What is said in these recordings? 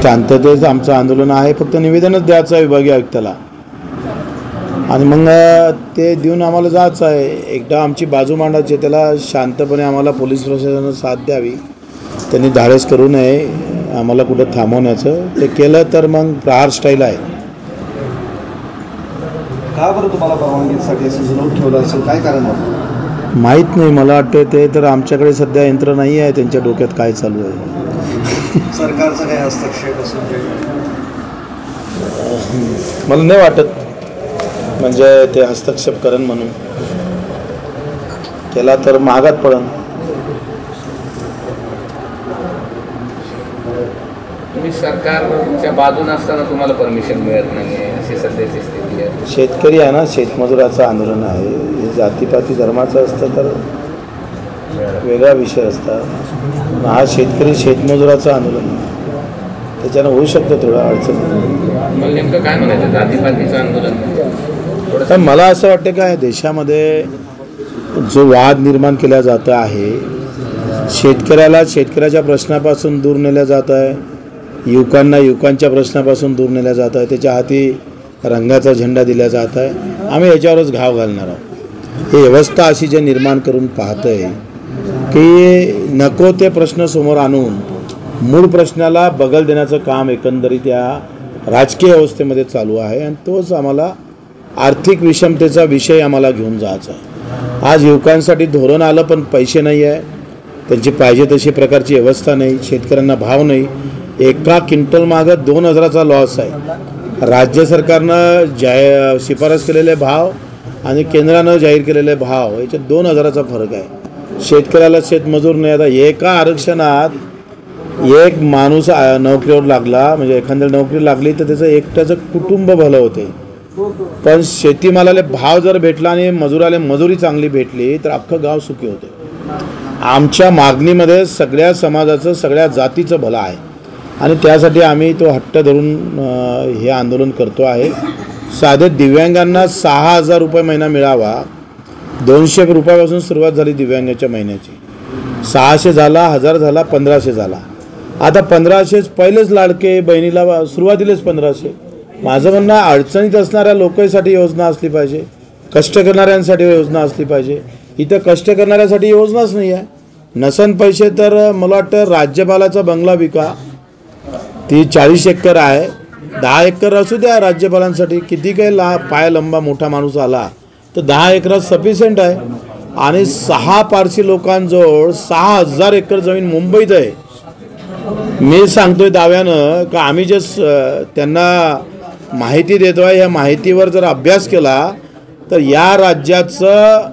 शांततेचं आमचं आंदोलन आहे, फक्त निवेदनच द्यायचं आहे विभागीय आयुक्ताला आणि मग ते देऊन आम्हाला जायचं आहे. एकदा आमची बाजू मांडायची आहे, त्याला शांतपणे आम्हाला पोलीस प्रशासनानं साथ द्यावी, त्यांनी धाडस करू नये आम्हाला कुठं थांबवण्याचं. ते केलं तर मग प्रहार स्टाईल आहे. का बरं तुम्हाला परवानगीसाठी असं जरूर ठेवलं असेल, काय कारण होतं माहीत नाही. मला वाटतं ते तर आमच्याकडे सध्या यंत्र नाही आहे, त्यांच्या डोक्यात काय चालू आहे. सरकारचा काही हस्तक्षेप असेल मला नाही वाटत म्हणजे ते हस्तक्षेप करेन म्हणून. केला तर महागात पडन. तुम्ही सरकारच्या बाजून असताना तुम्हाला परमिशन मिळत नाही अशी सध्याची स्थिती आहे. शेतकरी आहे ना, शेतमजुराचं आंदोलन आहे. हे जातीपाती धर्माचं असतं तर वेगळा विषय असता. हा शेतकरी शेतमजुराचं आंदोलन आहे, त्याच्यानं होऊ शकतं थोडं अडचण. मला नेमकं काय म्हणायचं जातीपातीचं आंदोलन? मला असं वाटतं का देशामध्ये जो वाद निर्माण केला जात आहे, शेतकऱ्याला शेतकऱ्याच्या प्रश्नापासून दूर नेल्या जात आहे, युवकांना युवकांच्या प्रश्नापासून दूर नेल्या जात आहे, त्याच्या हाती रंगाचा झेंडा दिला जात आहे. आम्ही याच्यावरच घाव घालणार आहोत. ही व्यवस्था अशी जे निर्माण करून पाहत आहे की नको ते प्रश्न समोर आणून मूळ प्रश्नाला बगल देण्याचं काम एकंदरीत या राजकीय व्यवस्थेमध्ये चालू आहे आणि तोच आम्हाला आर्थिक विषमतेचा विषय आम्हाला घेऊन जायचा आहे. आज युवकांसाठी धोरण आलं पण पैसे नाही आहे, त्यांची पाहिजे तशी प्रकारची व्यवस्था नाही, शेतकऱ्यांना भाव नाही. एका क्विंटल मागं 2000चा लॉस आहे. राज्य सरकारनं शिफारस केलेले भाव आणि केंद्रानं जाहीर केलेले भाव याच्यात 2000चा फरक आहे. शेतकऱ्याला शेतमजूर नाही. आता एका आरक्षणात एक माणूस नोकरीवर लागला म्हणजे एखाद्याला नोकरी लागली तर त्याचं एकट्याचं कुटुंब भलं होते. पण शेतीमालाले भाव जर भेटला आणि मजुराला मजुरी चांगली भेटली तर अख्खं गाव सुखी होते. आमच्या मागणीमध्ये सगळ्या समाजाचं सगळ्या जातीचं भलं आहे आणि त्यासाठी आम्ही तो हट्ट धरून हे आंदोलन करतो आहे. साधे दिव्यांगांना 6000 रुपये महिना मिळावा. 200 रुपयापासून सुरुवात झाली दिव्यांगाच्या महिन्याची. 600 झाला, 1000 झाला, 1500 झाला. आता 1500 पहिलेच लाडके बहिणीला सुरुवातीलाच 1500. माझं म्हणणं अडचणीत असणाऱ्या लोकांसाठी योजना असली पाहिजे, कष्ट करणाऱ्यांसाठी योजना असली पाहिजे. इथं कष्ट करणाऱ्यासाठी योजनाच नाही आहे. नसन पैसे तर मला वाटतं राज्यपालाचा बंगला विका, ती 40 एकर आहे. 10 एकर असू द्या राज्यपालांसाठी. किती काही पाय लंबा मोठा माणूस आला तर 10 एकरात सफिशियंट आहे. आणि 6 पारसी लोकांजवळ 6000 एकर जमीन मुंबईत आहे. मी सांगतोय दाव्यानं का आम्ही जे त्यांना माहिती देतो आहे या माहितीवर जर अभ्यास केला तर या राज्याचं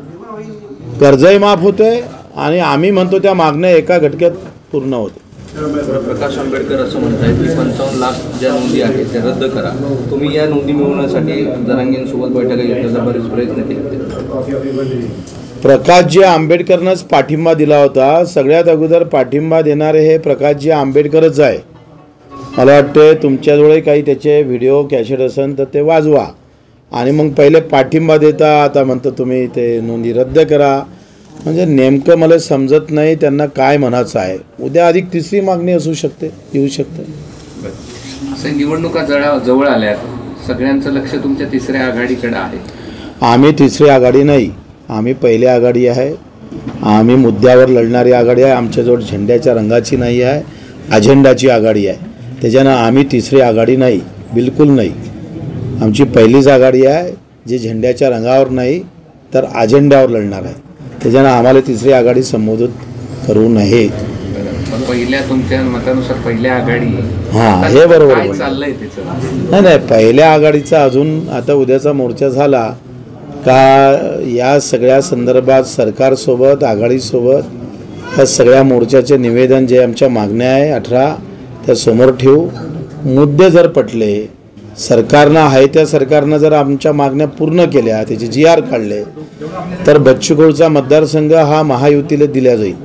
कर्जही माफ होते आणि आम्ही म्हणतो त्या मागण्या एका घटक्यात पूर्ण होते. प्रकाश आंबेडकर असं म्हणतात की 55 लाख ज्या नोंदी आहेत त्या रद्द करा. तुम्ही या नोंदी मिळवण्यासाठी जरांगेंसोबत बैठका घेतल्याचा बरेच प्रयत्न केले. प्रकाशजी आंबेडकरनंच पाठिंबा दिला होता. सगळ्यात अगोदर पाठिंबा देणारे हे प्रकाशजी आंबेडकरच आहे. मला वाटते तुमच्याजवळ काही त्याचे व्हिडिओ कॅसेट असेल तर ते वाजवा आणि मग पहिले पाठिंबा देता आता म्हणतो तुम्ही ते नोंदी रद्द करा. म्हणजे नेमकं मला समजत नाही त्यांना काय म्हणायचं आहे. उद्या अधिक तिसरी मागणी असू शकते, येऊ शकते. असं निवडणुका जवळ आल्या, सगळ्यांचं लक्ष तुमच्या तिसऱ्या आघाडीकडे आहे. आम्ही तिसरी आघाडी नाही, आम्ही पहिली आघाडी आहे. आम्ही मुद्द्यावर लढणारी आघाडी आहे. आमच्याजवळ झेंड्याच्या रंगाची नाही आहे, अजेंडाची आघाडी आहे. त्याच्यानं आम्ही तिसरी आघाडी नाही, बिलकुल नाही. आमची पहिलीच आघाडी आहे जी झेंड्याच्या रंगावर नाही तर अजेंड्यावर लढणार आहे. त्याच्यानं आम्हाला तिसरी आघाडी संबोधित करू नये. पहिल्या तुमच्या मतानुसार पहिल्या आघाडी हां हे बरोबर काय चाललंय त्याचं? नाही पहिल्या आघाडीचा अजून आता उद्याचा मोर्चा झाला का या सगळ्या संदर्भात सरकारसोबत आघाडीसोबत या सगळ्या मोर्चाचे निवेदन जे आमच्या मागण्या आहे 18 त्या समोर ठेवू. मुद्दे जर पटले सरकारनं आहे त्या सरकारनं जर आमच्या मागण्या पूर्ण केल्या त्याचे GR काढले तर बच्चू कडूचा मतदारसंघ हा महायुतीला दिला जाईल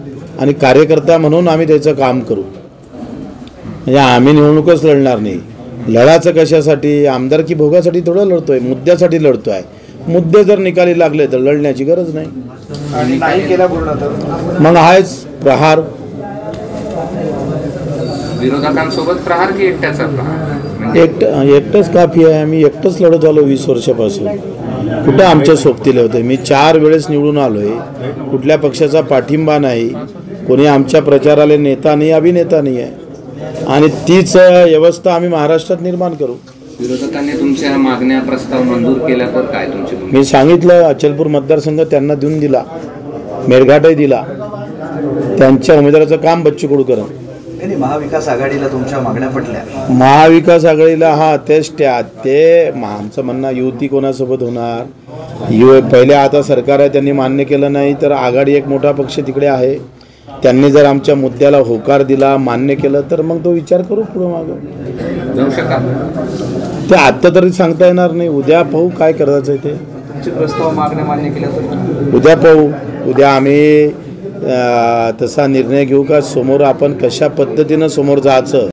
आणि कार्यकर्ता म्हणून आम्ही त्याचं काम करू. म्हणजे आम्ही निवडणूकच लढणार नाही. लढाचं कशासाठी? आमदारकी भोगासाठी थोडं लढतोय, मुद्द्यासाठी लढतोय. मुद्दे जर निकाली लागले तर लढण्याची गरज नाही. आणि नाही केला पूर्ण तर मग आहेच प्रहार. विरोधकांसोबत प्रहार की एकट्याचा प्रहार म्हणजे एकटंच काफी आहे. आम्ही एकटंच लढत आलो 20 वर्षापासून. कुठं आमच्या सोबतीले होते. मी 4 वेळेस निवडून आलो आहे. कुठल्या पक्षाचा पाठिंबा नाही. कोणी आमच्या प्रचाराला नेता नाही, अभिनेता नाही आहे. आणि तीच व्यवस्था आम्ही महाराष्ट्रात निर्माण करू. विरोधकांनी तुमच्या मागण्या प्रस्ताव मंजूर केला तर काय तुमची भूमिका? मी सांगितलं अचलपूर मतदारसंघ त्यांना देऊन दिला, मेळघाटही दिला. त्यांच्या उमेदवाराचं काम बच्चू कडू करा. नाही, महाविकास आघाडीला तुमच्या मागण्या पटल्या. महाविकास आघाडीला तेच आमचं म्हणणं युती कोणासोबत होणार. पहिले आता सरकार आहे त्यांनी मान्य केलं नाही तर आघाडी एक मोठा पक्ष तिकडे आहे. त्यांनी जर आमच्या मुद्द्याला होकार दिला, मान्य केलं तर मग तो विचार करू पुढं मागं जाऊ शकाल. ते आत्ता तरी सांगता येणार नाही. उद्या पाहू काय करायचं आहे ते. तुमचे प्रस्ताव मागण्या मान्य केल्या तर उद्या पाहू. उद्या आम्ही तसा निर्णय घेऊ का समोर आपण कशा पद्धतीनं समोर जायचं.